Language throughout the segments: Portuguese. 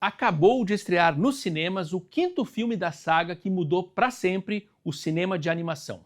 Acabou de estrear nos cinemas o quinto filme da saga que mudou para sempre o cinema de animação.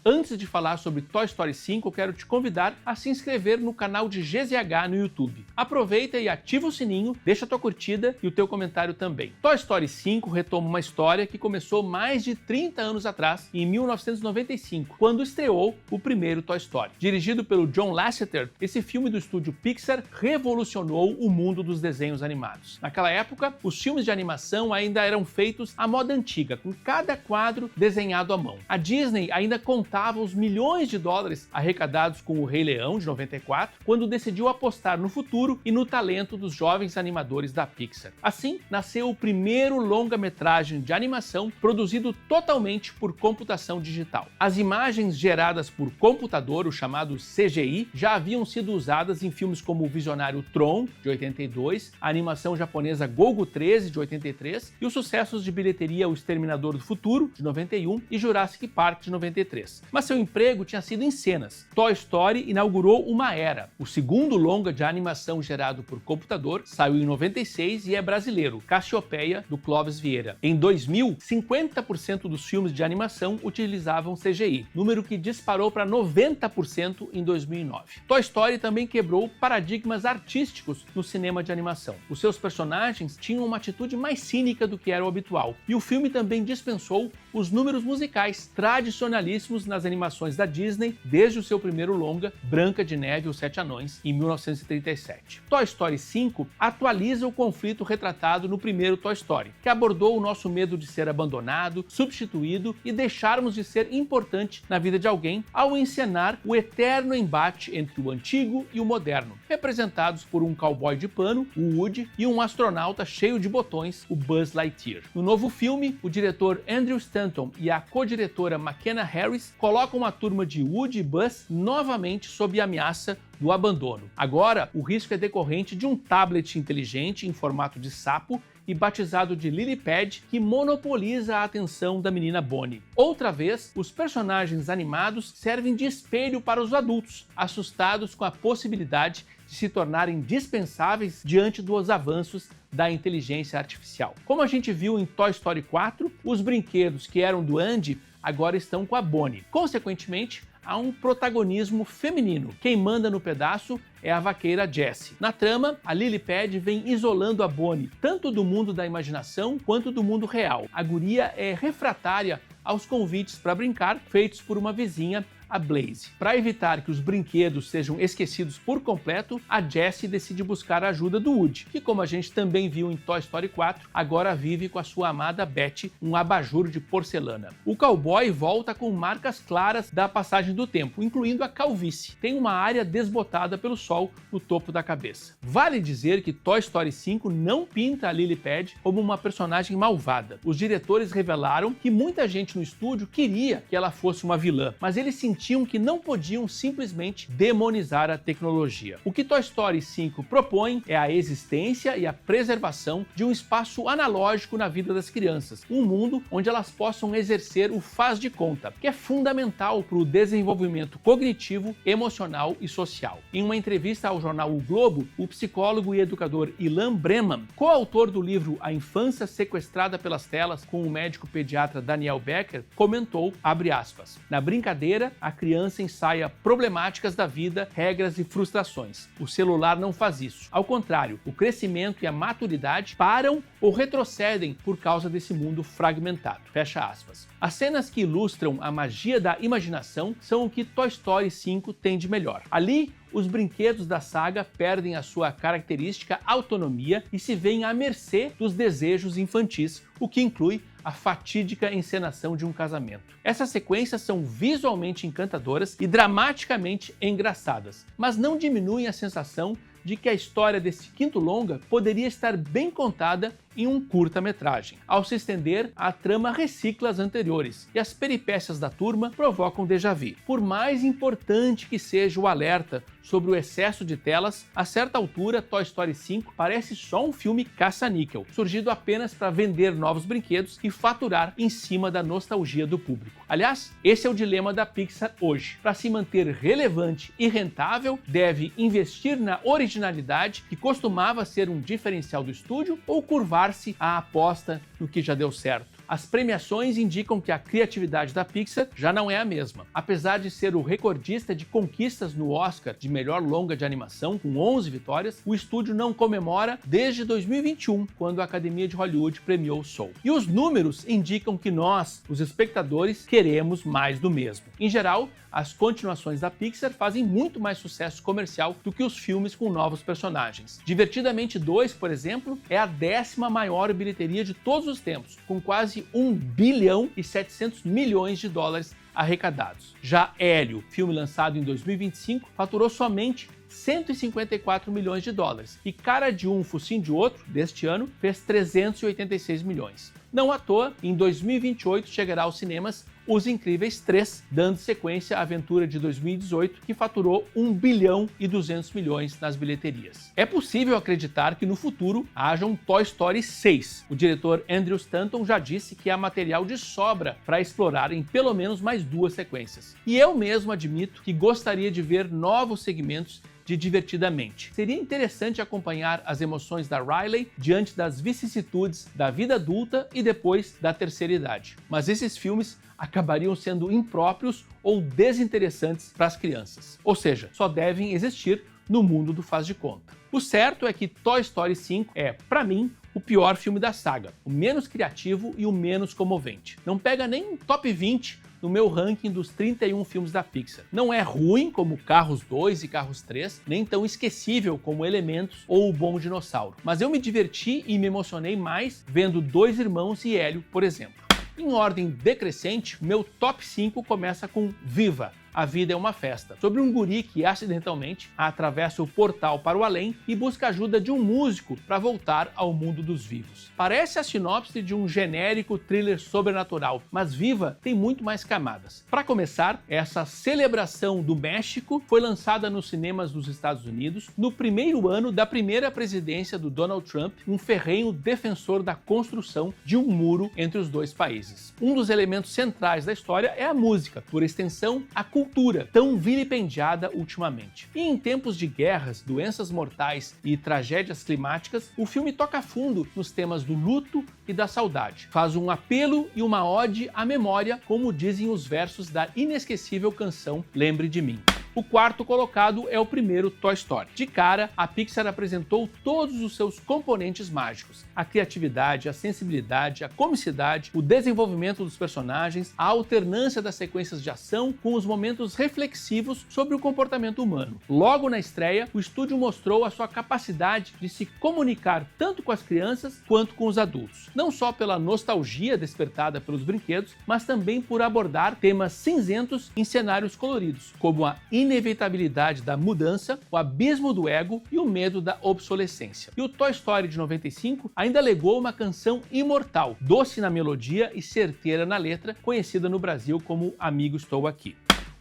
Antes de falar sobre Toy Story 5, eu quero te convidar a se inscrever no canal de GZH no YouTube. Aproveita e ativa o sininho, deixa tua curtida e o teu comentário também. Toy Story 5 retoma uma história que começou mais de 30 anos atrás, em 1995, quando estreou o primeiro Toy Story. Dirigido pelo John Lasseter, esse filme do estúdio Pixar revolucionou o mundo dos desenhos animados. Naquela época, os filmes de animação ainda eram feitos à moda antiga, com cada quadro desenhado à mão. A Disney ainda contava os milhões de dólares arrecadados com o Rei Leão, de 94, quando decidiu apostar no futuro e no talento dos jovens animadores da Pixar. Assim, nasceu o primeiro longa-metragem de animação produzido totalmente por computação digital. As imagens geradas por computador, o chamado CGI, já haviam sido usadas em filmes como o visionário Tron, de 82, a animação japonesa Golgo 13, de 83, e os sucessos de bilheteria O Exterminador do Futuro, de 91, e Jurassic Park, de 93. Mas seu emprego tinha sido em cenas. Toy Story inaugurou uma era. O segundo longa de animação gerado por computador saiu em 96 e é brasileiro, Cassiopeia, do Clóvis Vieira. Em 2000, 50% dos filmes de animação utilizavam CGI, número que disparou para 90% em 2009. Toy Story também quebrou paradigmas artísticos no cinema de animação. Os seus personagens tinham uma atitude mais cínica do que era o habitual, e o filme também dispensou os números musicais tradicionalíssimos nas animações da Disney desde o seu primeiro longa, Branca de Neve e os Sete Anões, em 1937. Toy Story 5 atualiza o conflito retratado no primeiro Toy Story, que abordou o nosso medo de ser abandonado, substituído e deixarmos de ser importante na vida de alguém ao encenar o eterno embate entre o antigo e o moderno, representados por um cowboy de pano, o Woody, e um astronauta cheio de botões, o Buzz Lightyear. No novo filme, o diretor Andrew Stanton e a co-diretora McKenna Harris colocam uma turma de Woody e Buzz novamente sob a ameaça do abandono. Agora, o risco é decorrente de um tablet inteligente em formato de sapo e batizado de Lily Pad, que monopoliza a atenção da menina Bonnie. Outra vez, os personagens animados servem de espelho para os adultos, assustados com a possibilidade de se tornarem dispensáveis diante dos avanços da inteligência artificial. Como a gente viu em Toy Story 4, os brinquedos que eram do Andy agora estão com a Bonnie. Consequentemente, há um protagonismo feminino. Quem manda no pedaço é a vaqueira Jessie. Na trama, a Lily Pad vem isolando a Bonnie, tanto do mundo da imaginação quanto do mundo real. A guria é refratária aos convites para brincar feitos por uma vizinha, a Blaze. Para evitar que os brinquedos sejam esquecidos por completo, a Jessie decide buscar a ajuda do Woody, que, como a gente também viu em Toy Story 4, agora vive com a sua amada Betty, um abajur de porcelana. O cowboy volta com marcas claras da passagem do tempo, incluindo a calvície. Tem uma área desbotada pelo sol no topo da cabeça. Vale dizer que Toy Story 5 não pinta a Lily Pad como uma personagem malvada. Os diretores revelaram que muita gente no estúdio queria que ela fosse uma vilã, mas eles sentiam que não podiam simplesmente demonizar a tecnologia. O que Toy Story 5 propõe é a existência e a preservação de um espaço analógico na vida das crianças, um mundo onde elas possam exercer o faz de conta, que é fundamental para o desenvolvimento cognitivo, emocional e social. Em uma entrevista ao jornal O Globo, o psicólogo e educador Ilan Breman, coautor do livro A Infância Sequestrada pelas Telas com o médico pediatra Daniel Becker, comentou, abre aspas, na brincadeira, a criança ensaia problemáticas da vida, regras e frustrações. O celular não faz isso. Ao contrário, o crescimento e a maturidade param ou retrocedem por causa desse mundo fragmentado. Fecha aspas. As cenas que ilustram a magia da imaginação são o que Toy Story 5 tem de melhor. Ali, os brinquedos da saga perdem a sua característica autonomia e se veem à mercê dos desejos infantis, o que inclui a fatídica encenação de um casamento. Essas sequências são visualmente encantadoras e dramaticamente engraçadas, mas não diminuem a sensação de que a história desse quinto longa poderia estar bem contada em um curta-metragem. Ao se estender, a trama recicla as anteriores e as peripécias da turma provocam déjà vu. Por mais importante que seja o alerta sobre o excesso de telas, a certa altura Toy Story 5 parece só um filme caça-níquel, surgido apenas para vender novos brinquedos e faturar em cima da nostalgia do público. Aliás, esse é o dilema da Pixar hoje. Para se manter relevante e rentável, deve investir na originalidade, que costumava ser um diferencial do estúdio, ou curvar-se à aposta no que já deu certo. As premiações indicam que a criatividade da Pixar já não é a mesma. Apesar de ser o recordista de conquistas no Oscar de melhor longa de animação, com 11 vitórias, o estúdio não comemora desde 2021, quando a Academia de Hollywood premiou Soul. E os números indicam que nós, os espectadores, queremos mais do mesmo. Em geral, as continuações da Pixar fazem muito mais sucesso comercial do que os filmes com novos personagens. Divertidamente 2, por exemplo, é a 10ª maior bilheteria de todos os tempos, com quase 1 bilhão e 700 milhões de dólares arrecadados. Já Hélio, filme lançado em 2025, faturou somente 154 milhões de dólares, e Cara de Um, Focinho de Outro, deste ano, fez 386 milhões. Não à toa, em 2028 chegará aos cinemas Os Incríveis 3, dando sequência à aventura de 2018, que faturou 1 bilhão e 200 milhões nas bilheterias. É possível acreditar que no futuro haja um Toy Story 6. O diretor Andrew Stanton já disse que há material de sobra para explorar em pelo menos mais 2 sequências. E eu mesmo admito que gostaria de ver novos segmentos de Divertidamente. Seria interessante acompanhar as emoções da Riley diante das vicissitudes da vida adulta e depois da terceira idade. Mas esses filmes acabariam sendo impróprios ou desinteressantes para as crianças. Ou seja, só devem existir no mundo do faz de conta. O certo é que Toy Story 5 é, para mim, o pior filme da saga, o menos criativo e o menos comovente. Não pega nem um top 20 no meu ranking dos 31 filmes da Pixar. Não é ruim como Carros 2 e Carros 3, nem tão esquecível como Elementos ou O Bom Dinossauro. Mas eu me diverti e me emocionei mais vendo Dois Irmãos e Hélio, por exemplo. Em ordem decrescente, meu top 5 começa com Viva! A Vida é uma Festa, sobre um guri que acidentalmente atravessa o portal para o além e busca a ajuda de um músico para voltar ao mundo dos vivos. Parece a sinopse de um genérico thriller sobrenatural, mas Viva tem muito mais camadas. Para começar, essa celebração do México foi lançada nos cinemas dos Estados Unidos no primeiro ano da primeira presidência do Donald Trump, um ferrenho defensor da construção de um muro entre os dois países. Um dos elementos centrais da história é a música, por extensão, a cultura tão vilipendiada ultimamente. E em tempos de guerras, doenças mortais e tragédias climáticas, o filme toca fundo nos temas do luto e da saudade. Faz um apelo e uma ode à memória, como dizem os versos da inesquecível canção Lembre de Mim. O quarto colocado é o primeiro Toy Story. De cara, a Pixar apresentou todos os seus componentes mágicos: a criatividade, a sensibilidade, a comicidade, o desenvolvimento dos personagens, a alternância das sequências de ação com os momentos reflexivos sobre o comportamento humano. Logo na estreia, o estúdio mostrou a sua capacidade de se comunicar tanto com as crianças quanto com os adultos. Não só pela nostalgia despertada pelos brinquedos, mas também por abordar temas cinzentos em cenários coloridos, como a inevitabilidade da mudança, o abismo do ego e o medo da obsolescência. E o Toy Story de 95 ainda legou uma canção imortal, doce na melodia e certeira na letra, conhecida no Brasil como Amigo Estou Aqui.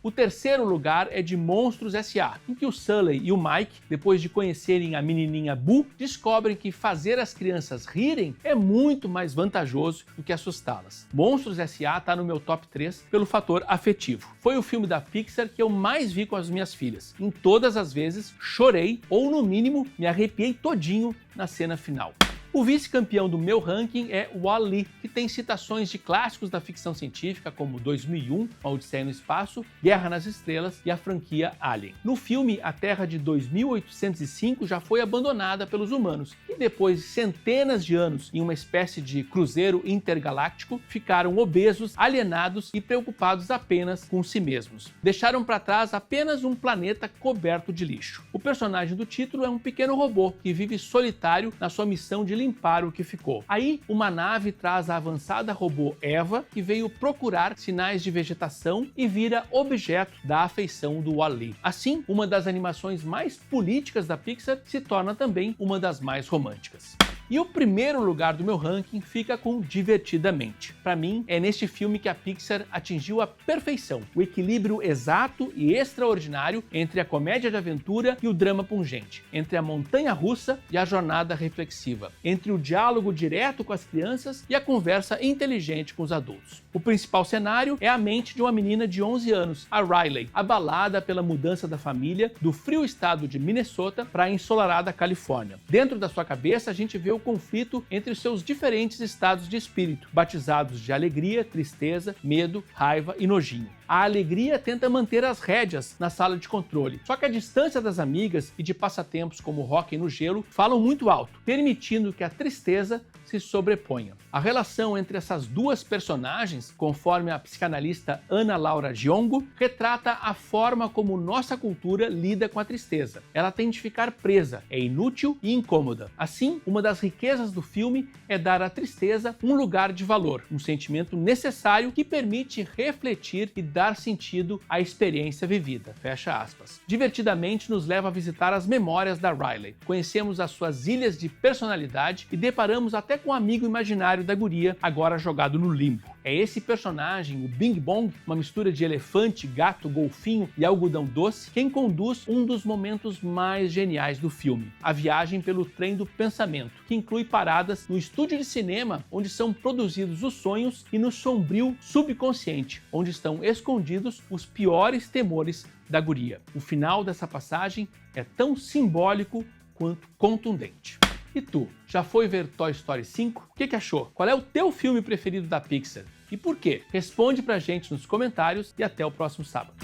O terceiro lugar é de Monstros S.A., em que o Sully e o Mike, depois de conhecerem a menininha Boo, descobrem que fazer as crianças rirem é muito mais vantajoso do que assustá-las. Monstros S.A. está no meu top 3 pelo fator afetivo. Foi o filme da Pixar que eu mais vi com as minhas filhas. Em todas as vezes, chorei ou, no mínimo, me arrepiei todinho na cena final. O vice-campeão do meu ranking é Wall-E, que tem citações de clássicos da ficção científica como 2001, Uma Odisseia no Espaço, Guerra nas Estrelas e a franquia Alien. No filme, a Terra de 2805 já foi abandonada pelos humanos e depois de centenas de anos em uma espécie de cruzeiro intergaláctico, ficaram obesos, alienados e preocupados apenas com si mesmos. Deixaram para trás apenas um planeta coberto de lixo. O personagem do título é um pequeno robô que vive solitário na sua missão de limpar o que ficou. Aí, uma nave traz a avançada robô Eva, que veio procurar sinais de vegetação e vira objeto da afeição do Wall-E. Assim, uma das animações mais políticas da Pixar se torna também uma das mais românticas. E o primeiro lugar do meu ranking fica com Divertidamente. Para mim, é neste filme que a Pixar atingiu a perfeição, o equilíbrio exato e extraordinário entre a comédia de aventura e o drama pungente, entre a montanha-russa e a jornada reflexiva, entre o diálogo direto com as crianças e a conversa inteligente com os adultos. O principal cenário é a mente de uma menina de 11 anos, a Riley, abalada pela mudança da família do frio estado de Minnesota para a ensolarada Califórnia. Dentro da sua cabeça, a gente vê o conflito entre os seus diferentes estados de espírito, batizados de alegria, tristeza, medo, raiva e nojinho. A alegria tenta manter as rédeas na sala de controle, só que a distância das amigas e de passatempos como hóquei no gelo falam muito alto, permitindo que a tristeza se sobreponha. A relação entre essas duas personagens, conforme a psicanalista Ana Laura Giongo, retrata a forma como nossa cultura lida com a tristeza. Ela tem de ficar presa, é inútil e incômoda. Assim, uma das riquezas do filme é dar à tristeza um lugar de valor, um sentimento necessário que permite refletir e dar sentido à experiência vivida. Fecha aspas. Divertidamente nos leva a visitar as memórias da Riley. Conhecemos as suas ilhas de personalidade e deparamos até com um amigo imaginário da guria, agora jogado no limbo. É esse personagem, o Bing Bong, uma mistura de elefante, gato, golfinho e algodão doce, quem conduz um dos momentos mais geniais do filme, a viagem pelo trem do pensamento, que inclui paradas no estúdio de cinema onde são produzidos os sonhos e no sombrio subconsciente, onde estão escondidos os piores temores da guria. O final dessa passagem é tão simbólico quanto contundente. E tu, já foi ver Toy Story 5? O que achou? Qual é o teu filme preferido da Pixar? E por quê? Responde pra gente nos comentários e até o próximo sábado.